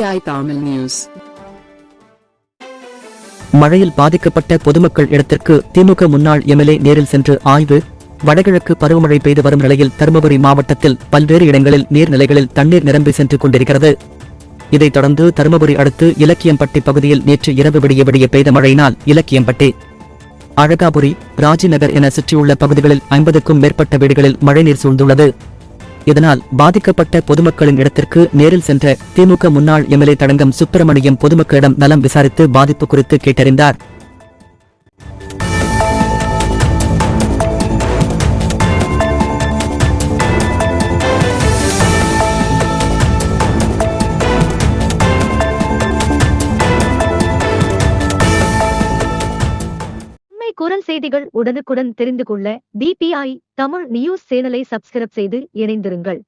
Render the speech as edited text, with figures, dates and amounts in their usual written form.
BPI Tamil News. மழையில் பாதிக்கப்பட்ட பொதுமக்கள் இடத்திற்கு திமுக முன்னாள் எம்எல்ஏ நேரில் சென்று ஆய்வு. வடகிழக்கு பருவமழை பெய்து வரும் நிலையில் தருமபுரி மாவட்டத்தில் பல்வேறு இடங்களில் நீர்நிலைகளில் தண்ணீர் நிரம்பி சென்று கொண்டிருக்கிறது. இதைத் தொடர்ந்து தருமபுரி அடுத்து இலக்கியம்பட்டி பகுதியில் நேற்று இரவு விடிய பெய்த மழையினால் இலக்கியம்பட்டி, அழகாபுரி, ராஜிநகர் என சுற்றியுள்ள பகுதிகளில் 50க்கும் மேற்பட்ட வீடுகளில் மழைநீர் சூழ்ந்துள்ளது. இதனால் பாதிக்கப்பட்ட பொதுமக்களின் இடத்திற்கு நேரில் சென்ற திமுக முன்னாள் எம்எல்ஏ தடங்கம் சுப்பிரமணியம் பொதுமக்களிடம் நலம் விசாரித்து பாதிப்பு குறித்து கேட்டறிந்தார். குரல் செய்திகள் உடனுக்குடன் தெரிந்து கொள்ள BPI தமிழ் நியூஸ் சேனலை சப்ஸ்கிரைப் செய்து இணைந்திருங்கள்.